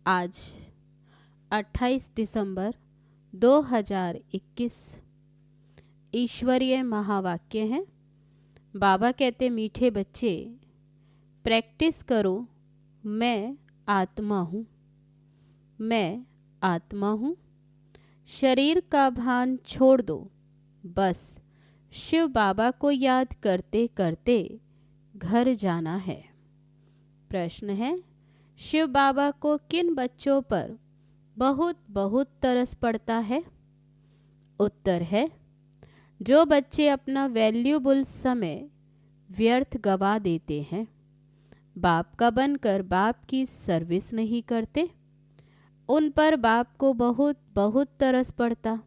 आज 28 दिसंबर 2021 ईश्वरीय महावाक्य हैं। बाबा कहते, मीठे बच्चे प्रैक्टिस करो, मैं आत्मा हूँ, मैं आत्मा हूँ। शरीर का भान छोड़ दो, बस शिव बाबा को याद करते करते घर जाना है। प्रश्न है, शिव बाबा को किन बच्चों पर बहुत बहुत तरस पड़ता है? उत्तर है, जो बच्चे अपना वैल्यूबल समय व्यर्थ गवा देते हैं, बाप का बनकर बाप की सर्विस नहीं करते, उन पर बाप को बहुत बहुत तरस पड़ता।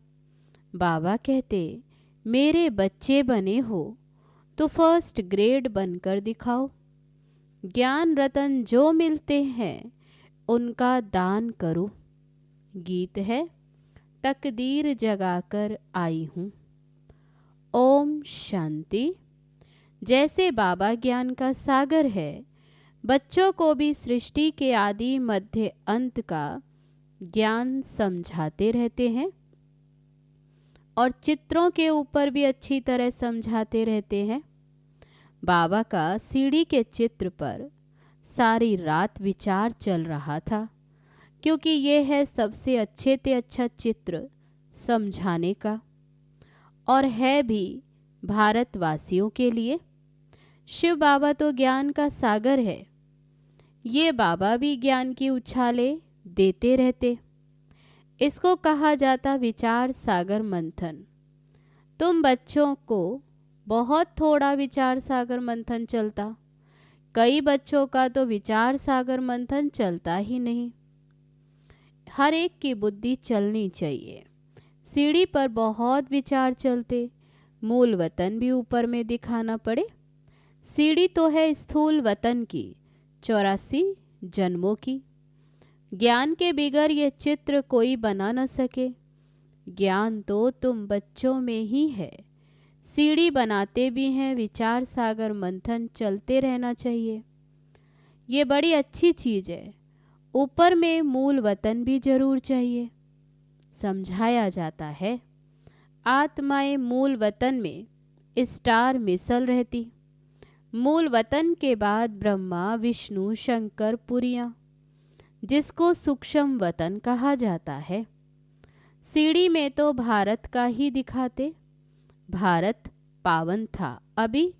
बाबा कहते, मेरे बच्चे बने हो तो फर्स्ट ग्रेड बनकर दिखाओ। ज्ञान रतन जो मिलते हैं उनका दान करो। गीत है, तकदीर जगाकर आई हूँ। ओम शांति। जैसे बाबा ज्ञान का सागर है, बच्चों को भी सृष्टि के आदि मध्य अंत का ज्ञान समझाते रहते हैं और चित्रों के ऊपर भी अच्छी तरह समझाते रहते हैं। बाबा का सीढ़ी के चित्र पर सारी रात विचार चल रहा था, क्योंकि ये है सबसे अच्छे से अच्छा चित्र समझाने का, और है भी भारतवासियों के लिए। शिव बाबा तो ज्ञान का सागर है, ये बाबा भी ज्ञान की उछाले देते रहते। इसको कहा जाता विचार सागर मंथन। तुम बच्चों को बहुत थोड़ा विचार सागर मंथन चलता, कई बच्चों का तो विचार सागर मंथन चलता ही नहीं। हर एक की बुद्धि चलनी चाहिए। सीढ़ी पर बहुत विचार चलते, मूल वतन भी ऊपर में दिखाना पड़े। सीढ़ी तो है स्थूल वतन की, 84 जन्मों की। ज्ञान के बिगर ये चित्र कोई बना न सके। ज्ञान तो तुम बच्चों में ही है। सीढ़ी बनाते भी हैं, विचार सागर मंथन चलते रहना चाहिए। ये बड़ी अच्छी चीज़ है। ऊपर में मूल वतन भी जरूर चाहिए। समझाया जाता है, आत्माएं मूल वतन में स्टार मिसल रहती। मूल वतन के बाद ब्रह्मा विष्णु शंकर पुरियां, जिसको सूक्ष्म वतन कहा जाता है। सीढ़ी में तो भारत का ही दिखाते। भारत पावन था, अभी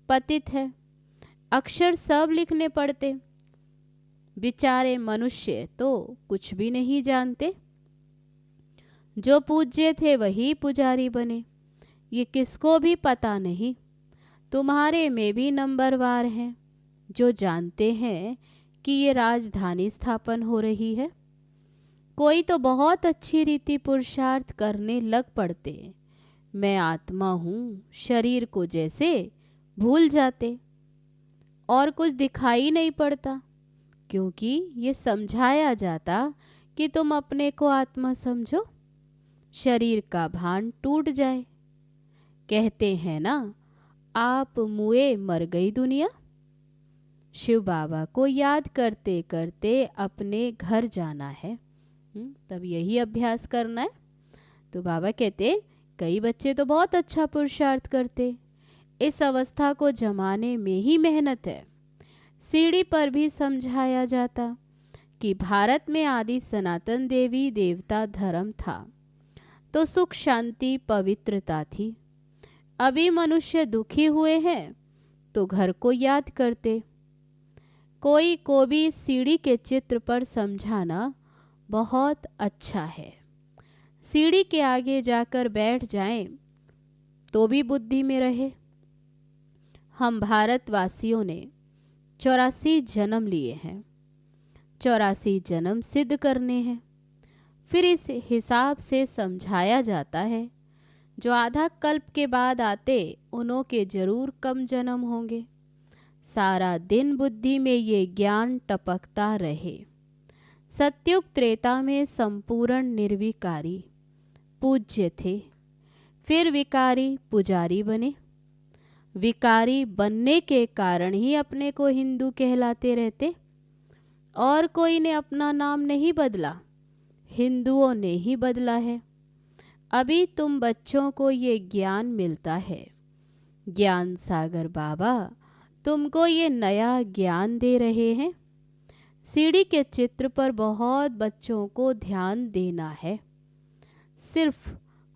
पतित है। अक्षर सब लिखने पड़ते। बेचारे मनुष्य तो कुछ भी नहीं जानते। जो पूज्य थे वही पुजारी बने, ये किसको भी पता नहीं। तुम्हारे में भी नंबरवार हैं जो जानते हैं कि ये राजधानी स्थापन हो रही है। कोई तो बहुत अच्छी रीति पुरुषार्थ करने लग पड़ते, मैं आत्मा हूँ, शरीर को जैसे भूल जाते और कुछ दिखाई नहीं पड़ता, क्योंकि ये समझाया जाता कि तुम अपने को आत्मा समझो, शरीर का भान टूट जाए। कहते हैं ना, आप मुए मर गई दुनिया। शिव बाबा को याद करते करते अपने घर जाना है। तब यही अभ्यास करना है। तो बाबा कहते, कई बच्चे तो बहुत अच्छा पुरुषार्थ करते, इस अवस्था को जमाने में ही मेहनत है। सीढ़ी पर भी समझाया जाता कि भारत में आदि सनातन देवी देवता धर्म था, तो सुख शांति पवित्रता थी। अभी मनुष्य दुखी हुए हैं तो घर को याद करते। कोई को भी सीढ़ी के चित्र पर समझाना बहुत अच्छा है। सीढ़ी के आगे जाकर बैठ जाएं तो भी बुद्धि में रहे। हम भारतवासियों ने 84 जन्म लिए हैं, 84 जन्म सिद्ध करने हैं। फिर इस हिसाब से समझाया जाता है, जो आधा कल्प के बाद आते उन्हों के जरूर कम जन्म होंगे। सारा दिन बुद्धि में ये ज्ञान टपकता रहे। सत्युग त्रेता में संपूर्ण निर्विकारी पूज्य थे, फिर विकारी पुजारी बने। विकारी बनने के कारण ही अपने को हिंदू कहलाते रहते। और कोई ने अपना नाम नहीं बदला, हिंदुओं ने ही बदला है। अभी तुम बच्चों को ये ज्ञान मिलता है। ज्ञान सागर बाबा तुमको ये नया ज्ञान दे रहे हैं। सीढ़ी के चित्र पर बहुत बच्चों को ध्यान देना है। सिर्फ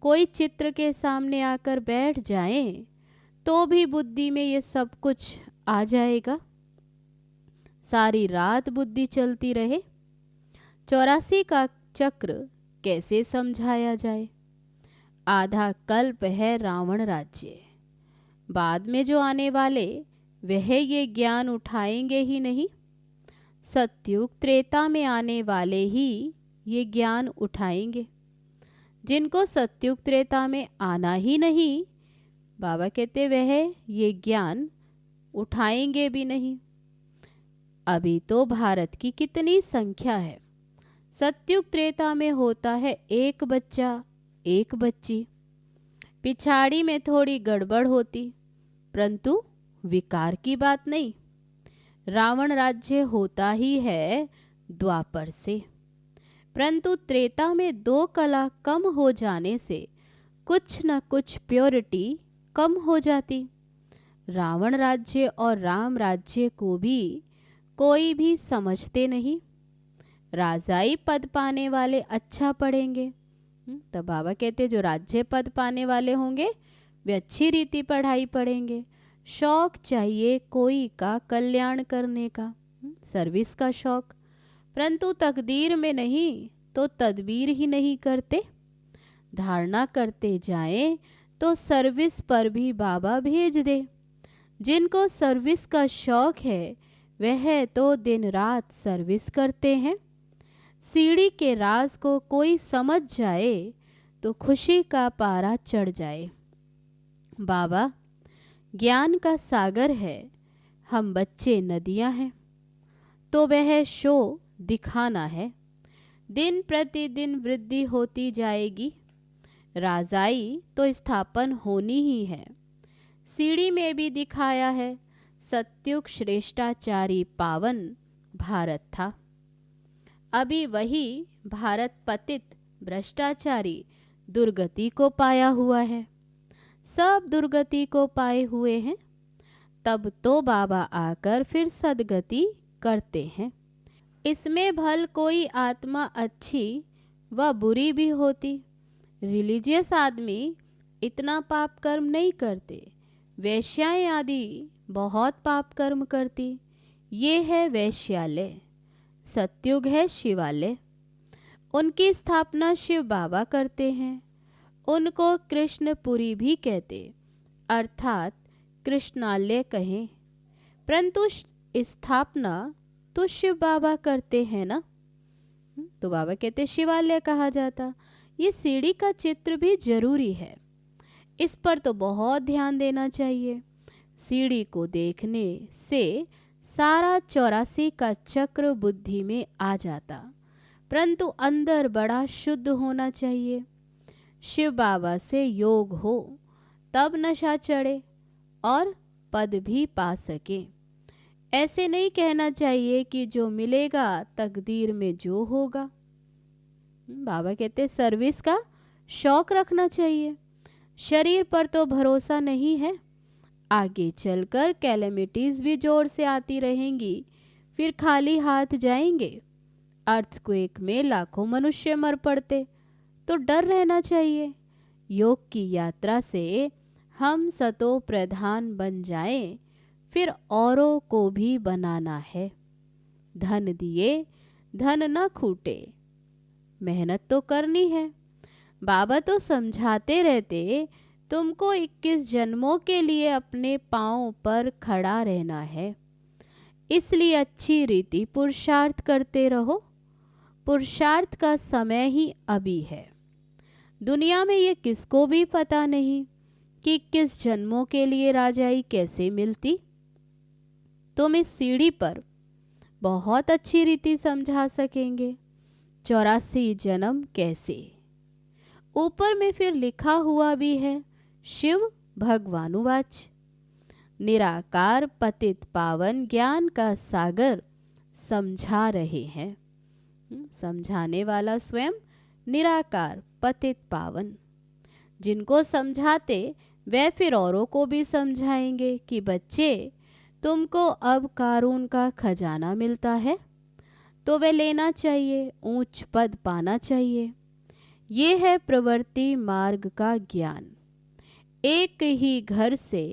कोई चित्र के सामने आकर बैठ जाएं तो भी बुद्धि में ये सब कुछ आ जाएगा। सारी रात बुद्धि चलती रहे। 84 का चक्र कैसे समझाया जाए? आधा कल्प है रावण राज्य। बाद में जो आने वाले वह ये ज्ञान उठाएंगे ही नहीं। सतयुग त्रेता में आने वाले ही ये ज्ञान उठाएंगे। जिनको सतयुग त्रेता में आना ही नहीं, बाबा कहते वह ये ज्ञान उठाएंगे भी नहीं। अभी तो भारत की कितनी संख्या है। सतयुग त्रेता में होता है एक बच्चा एक बच्ची। पिछाड़ी में थोड़ी गड़बड़ होती, परंतु विकार की बात नहीं। रावण राज्य होता ही है द्वापर से, परंतु त्रेता में 2 कला कम हो जाने से कुछ न कुछ प्योरिटी कम हो जाती। रावण राज्य और राम राज्य को भी कोई भी समझते नहीं। राजाई पद पाने वाले अच्छा पढ़ेंगे। तो बाबा कहते जो राज्य पद पाने वाले होंगे वे अच्छी रीति पढ़ाई पढ़ेंगे। शौक चाहिए कोई का कल्याण करने का, सर्विस का शौक, परंतु तकदीर में नहीं तो तदबीर ही नहीं करते। धारणा करते जाएं तो सर्विस पर भी बाबा भेज दे। जिनको सर्विस का शौक है वह तो दिन रात सर्विस करते हैं। सीढ़ी के राज को कोई समझ जाए तो खुशी का पारा चढ़ जाए। बाबा ज्ञान का सागर है, हम बच्चे नदियां हैं, तो वह शो दिखाना है। दिन प्रतिदिन वृद्धि होती जाएगी। राजाई तो स्थापन होनी ही है। सीढ़ी में भी दिखाया है सत्युग श्रेष्ठाचारी पावन भारत था। अभी वही भारत पतित भ्रष्टाचारी दुर्गति को पाया हुआ है। सब दुर्गति को पाए हुए हैं। तब तो बाबा आकर फिर सदगति करते हैं। इसमें भल कोई आत्मा अच्छी व बुरी भी होती। रिलीजियस आदमी इतना पाप कर्म नहीं करते। वैश्याएं आदि बहुत पाप कर्म करती। ये है वैश्यालय, सतयुग है शिवालय। उनकी स्थापना शिव बाबा करते हैं। उनको कृष्णपुरी भी कहते, अर्थात कृष्णालय कहें, परंतु स्थापना तो शिव बाबा करते हैं ना, तो बाबा कहते शिवालय कहा जाता। ये सीढ़ी का चित्र भी जरूरी है। इस पर तो बहुत ध्यान देना चाहिए। सीढ़ी को देखने से सारा 84 का चक्र बुद्धि में आ जाता, परंतु अंदर बड़ा शुद्ध होना चाहिए। शिव बाबा से योग हो तब नशा चढ़े और पद भी पा सके। ऐसे नहीं कहना चाहिए कि जो मिलेगा तकदीर में जो होगा। बाबा कहते सर्विस का शौक रखना चाहिए। शरीर पर तो भरोसा नहीं है। आगे चलकर कैलेमिटीज भी जोर से आती रहेंगी, फिर खाली हाथ जाएंगे। अर्थक्वेक में लाखों मनुष्य मर पड़ते, तो डर रहना चाहिए। योग की यात्रा से हम सतो प्रधान बन जाएं, फिर औरों को भी बनाना है। धन दिए धन न खूटे, मेहनत तो करनी है। बाबा तो समझाते रहते तुमको 21 जन्मों के लिए अपने पांव पर खड़ा रहना है, इसलिए अच्छी रीति पुरुषार्थ करते रहो। पुरुषार्थ का समय ही अभी है। दुनिया में ये किसको भी पता नहीं कि 21 जन्मों के लिए राजाई कैसे मिलती। तुम इस सीढ़ी पर बहुत अच्छी रीति समझा सकेंगे 84 जन्म कैसे। ऊपर में फिर लिखा हुआ भी है शिव भगवानुवाच, निराकार पतित पावन ज्ञान का सागर समझा रहे हैं। समझाने वाला स्वयं निराकार पतित पावन। जिनको समझाते वे फिर औरों को भी समझाएंगे कि बच्चे, तुमको अब कारून का खजाना मिलता है तो वे लेना चाहिए, ऊंच पद पाना चाहिए। ये है प्रवृत्ति मार्ग का ज्ञान। एक ही घर से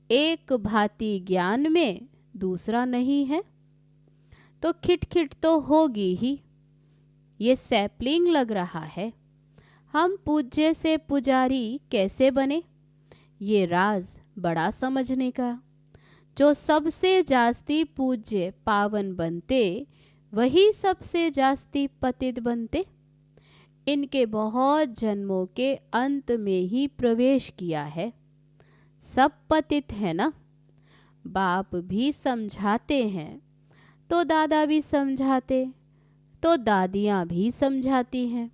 एक भांति ज्ञान में दूसरा नहीं है तो खिटखिट तो होगी ही। ये सैपलिंग लग रहा है। हम पूज्य से पुजारी कैसे बने, ये राज बड़ा समझने का। जो सबसे जास्ती पूज्य पावन बनते वही सबसे जास्ती पतित बनते। इनके बहुत जन्मों के अंत में ही प्रवेश किया है। सब पतित है ना। बाप भी समझाते हैं तो दादा भी समझाते, तो दादियाँ भी समझाती हैं।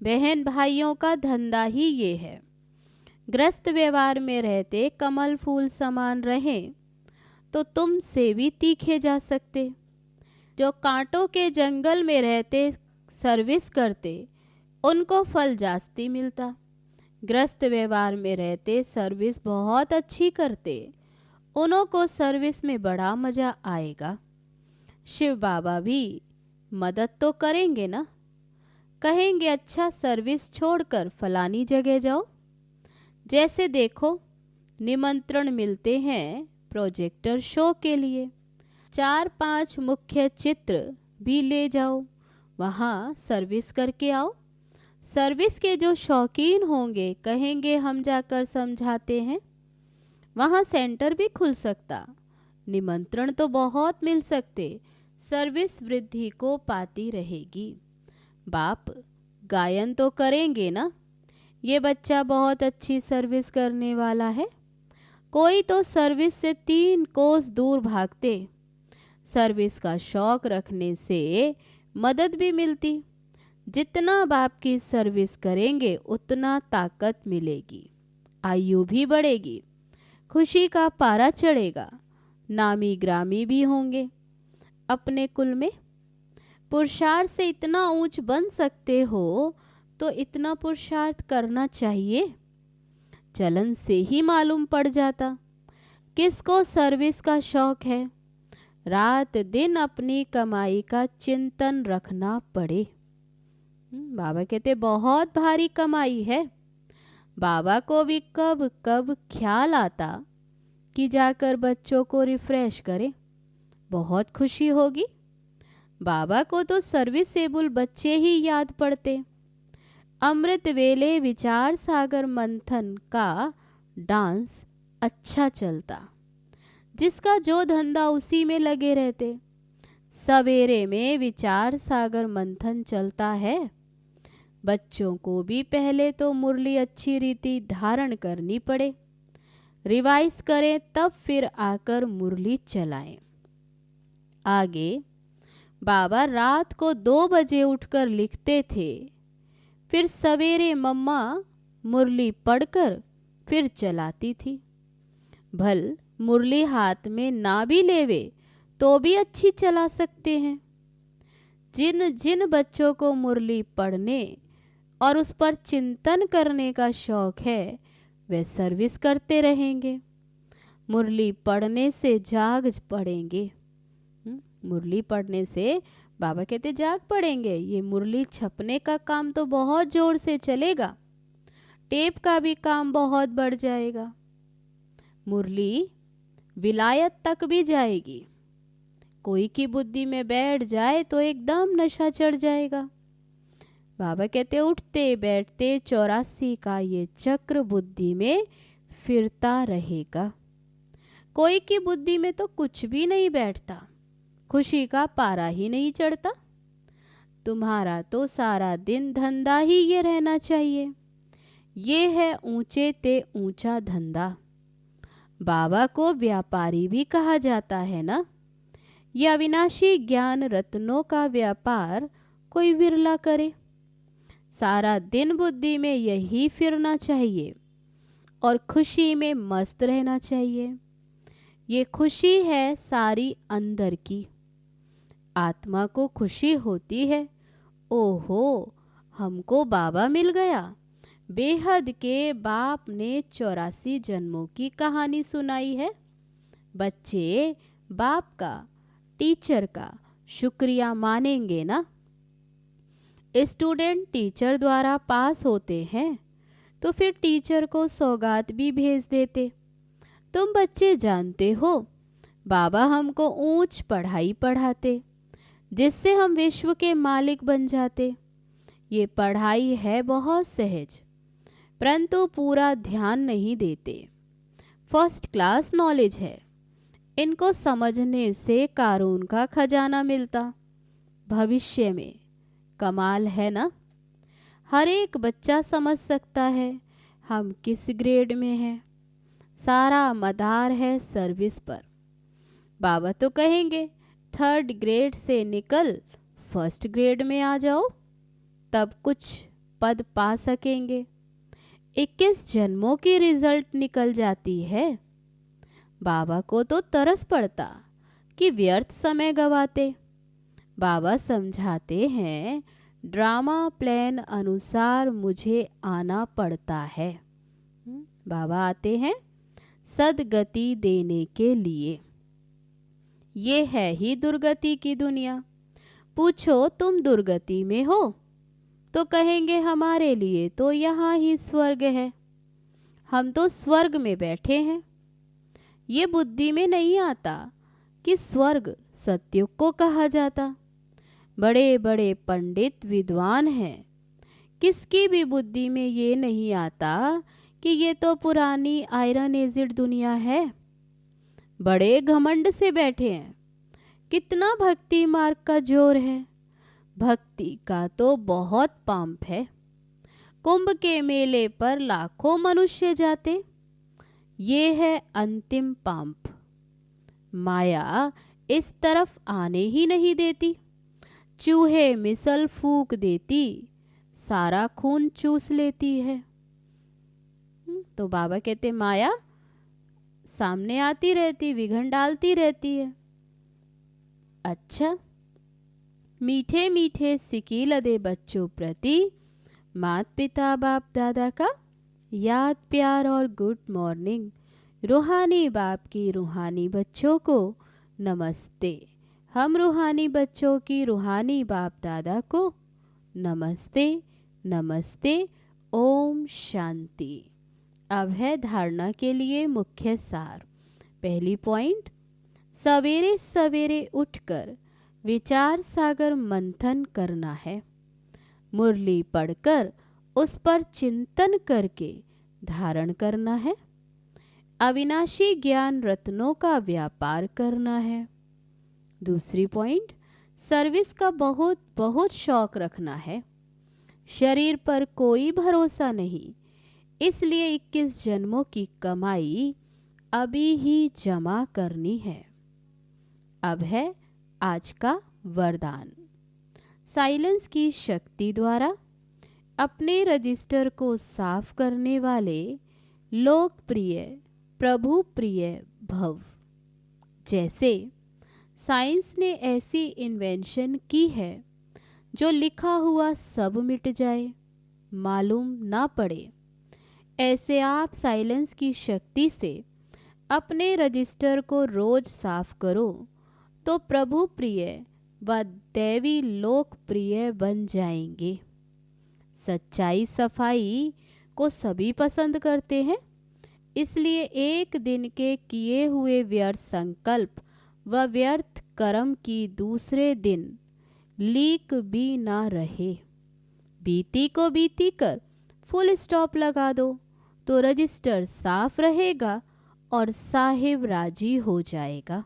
बहन भाइयों का धंधा ही ये है। ग्रस्त व्यवहार में रहते कमल फूल समान रहें तो तुमसे भी तीखे जा सकते। जो कांटों के जंगल में रहते सर्विस करते उनको फल जास्ती मिलता। ग्रस्त व्यवहार में रहते सर्विस बहुत अच्छी करते, उन्हों को सर्विस में बड़ा मज़ा आएगा। शिव बाबा भी मदद तो करेंगे ना। कहेंगे अच्छा सर्विस छोड़कर फलानी जगह जाओ। जैसे देखो निमंत्रण मिलते हैं प्रोजेक्टर शो के लिए, 4-5 मुख्य चित्र भी ले जाओ, वहाँ सर्विस करके आओ। सर्विस के जो शौकीन होंगे कहेंगे हम जाकर समझाते हैं। वहाँ सेंटर भी खुल सकता, निमंत्रण तो बहुत मिल सकते, सर्विस वृद्धि को पाती रहेगी। बाप गायन तो करेंगे ना, ये बच्चा बहुत अच्छी सर्विस करने वाला है। कोई तो सर्विस से 3 कोस दूर भागते। सर्विस का शौक रखने से मदद भी मिलती। जितना बाप की सर्विस करेंगे उतना ताकत मिलेगी, आयु भी बढ़ेगी, खुशी का पारा चढ़ेगा, नामी ग्रामी भी होंगे अपने कुल में। पुरुषार्थ से इतना ऊंच बन सकते हो तो इतना पुरुषार्थ करना चाहिए। चलन से ही मालूम पड़ जाता किसको सर्विस का शौक है। रात दिन अपनी कमाई का चिंतन रखना पड़े। बाबा कहते बहुत भारी कमाई है। बाबा को भी कब कब ख्याल आता कि जाकर बच्चों को रिफ्रेश करें, बहुत खुशी होगी। बाबा को तो सर्विसेबल बच्चे ही याद पड़ते। अमृत वेले विचार सागर मंथन का डांस अच्छा चलता। जिसका जो धंधा उसी में लगे रहते। सवेरे में विचार सागर मंथन चलता है। बच्चों को भी पहले तो मुरली अच्छी रीति धारण करनी पड़े, रिवाइज करें, तब फिर आकर मुरली चलाएं। आगे बाबा रात को 2 बजे उठकर लिखते थे, फिर सवेरे मम्मा मुरली पढ़कर फिर चलाती थी। भल मुरली हाथ में ना भी लेवे तो भी अच्छी चला सकते हैं। जिन जिन बच्चों को मुरली पढ़ने और उस पर चिंतन करने का शौक है वे सर्विस करते रहेंगे। मुरली पढ़ने से जाग पड़ेंगे। मुरली पढ़ने से बाबा कहते जाग पड़ेंगे। ये मुरली छपने का काम तो बहुत जोर से चलेगा, टेप का भी काम बहुत बढ़ जाएगा। मुरली विलायत तक भी जाएगी। कोई की बुद्धि में बैठ जाए तो एकदम नशा चढ़ जाएगा। बाबा कहते उठते बैठते 84 का ये चक्र बुद्धि में फिरता रहेगा। कोई की बुद्धि में तो कुछ भी नहीं बैठता, खुशी का पारा ही नहीं चढ़ता। तुम्हारा तो सारा दिन धंधा ही ये रहना चाहिए। ये है ऊंचे ते ऊंचा धंधा। बाबा को व्यापारी भी कहा जाता है ना। ये अविनाशी ज्ञान रत्नों का व्यापार कोई विरला करे। सारा दिन बुद्धि में यही फिरना चाहिए और खुशी में मस्त रहना चाहिए। ये खुशी है सारी अंदर की। आत्मा को खुशी होती है, ओहो हमको बाबा मिल गया। बेहद के बाप ने 84 जन्मों की कहानी सुनाई है। बच्चे बाप का, टीचर का शुक्रिया मानेंगे ना। स्टूडेंट टीचर द्वारा पास होते हैं तो फिर टीचर को सौगात भी भेज देते। तुम बच्चे जानते हो बाबा हमको ऊंच पढ़ाई पढ़ाते जिससे हम विश्व के मालिक बन जाते। ये पढ़ाई है बहुत सहज, परंतु पूरा ध्यान नहीं देते। फर्स्ट क्लास नॉलेज है, इनको समझने से कारून का खजाना मिलता भविष्य में। कमाल है ना। हर एक बच्चा समझ सकता है हम किस ग्रेड में हैं। सारा मदार है सर्विस पर। बाबा तो कहेंगे 3rd ग्रेड से निकल 1st ग्रेड में आ जाओ, तब कुछ पद पा सकेंगे। 21 जन्मों की रिजल्ट निकल जाती है। बाबा को तो तरस पड़ता कि व्यर्थ समय गवाते। बाबा समझाते हैं ड्रामा प्लान अनुसार मुझे आना पड़ता है। बाबा आते हैं सदगति देने के लिए। ये है ही दुर्गति की दुनिया। पूछो तुम दुर्गति में हो तो कहेंगे हमारे लिए तो यहाँ ही स्वर्ग है, हम तो स्वर्ग में बैठे हैं। ये बुद्धि में नहीं आता कि स्वर्ग सत्युग को कहा जाता। बड़े बड़े पंडित विद्वान हैं, किसकी भी बुद्धि में ये नहीं आता कि ये तो पुरानी आयरन एजिड दुनिया है। बड़े घमंड से बैठे हैं। कितना भक्ति मार्ग का जोर है। भक्ति का तो बहुत पंप है। कुंभ के मेले पर लाखों मनुष्य जाते। ये है अंतिम पंप। माया इस तरफ आने ही नहीं देती। चूहे मिसल फूंक देती, सारा खून चूस लेती है। तो बाबा कहते माया सामने आती रहती, विघन डालती रहती है। अच्छा, मीठे मीठे सिकी लदे बच्चों प्रति मात पिता बाप दादा का याद प्यार और गुड मॉर्निंग। रूहानी बाप की रूहानी बच्चों को नमस्ते। हम रूहानी बच्चों की रूहानी बाप दादा को नमस्ते नमस्ते। ओम शांति। अब है धारणा के लिए मुख्य सार। पहली पॉइंट, सवेरे सवेरे उठकर विचार सागर मंथन करना है। मुरली पढ़कर उस पर चिंतन करके धारण करना है। अविनाशी ज्ञान रत्नों का व्यापार करना है। दूसरी पॉइंट, सर्विस का बहुत बहुत शौक रखना है। शरीर पर कोई भरोसा नहीं, इसलिए 21 जन्मों की कमाई अभी ही जमा करनी है। अब है आज का वरदान। साइलेंस की शक्ति द्वारा अपने रजिस्टर को साफ करने वाले लोकप्रिय प्रभु प्रिय भव। जैसे साइंस ने ऐसी इन्वेंशन की है जो लिखा हुआ सब मिट जाए, मालूम ना पड़े, ऐसे आप साइलेंस की शक्ति से अपने रजिस्टर को रोज साफ करो तो प्रभु प्रिय व दैवी लोकप्रिय बन जाएंगे। सच्चाई सफाई को सभी पसंद करते हैं, इसलिए एक दिन के किए हुए व्यर्थ संकल्प व व्यर्थ कर्म की दूसरे दिन लीक भी ना रहे। बीती को बीती कर फुल स्टॉप लगा दो तो रजिस्टर साफ रहेगा और साहिब राजी हो जाएगा।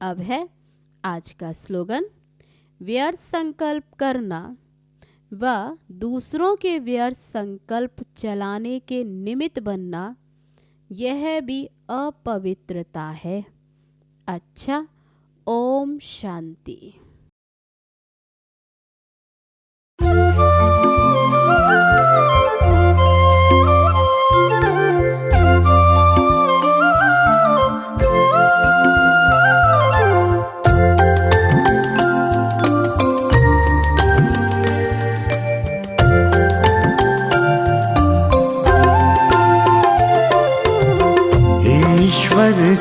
अब है आज का स्लोगन। व्यर्थ संकल्प करना व दूसरों के व्यर्थ संकल्प चलाने के निमित्त बनना, यह भी अपवित्रता है। अच्छा, ओम शांति।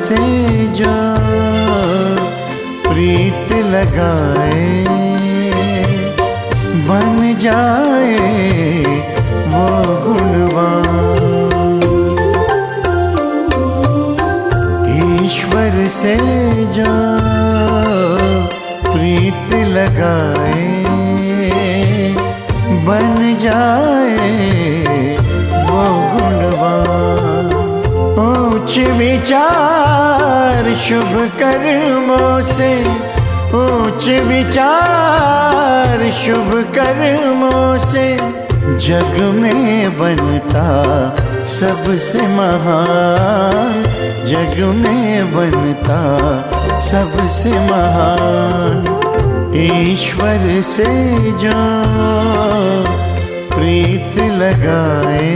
से जो प्रीत लगाए बन जाए वो गुणवान। ईश्वर से जो प्रीत लगाए बन जाए वो गुणवान। ऊंच विचार शुभ कर्मों से, ऊंच विचार शुभ कर्मों से जग में बनता सबसे महान, जग में बनता सबसे महान। ईश्वर से जो प्रीत लगाए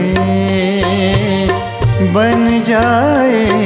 बन जाए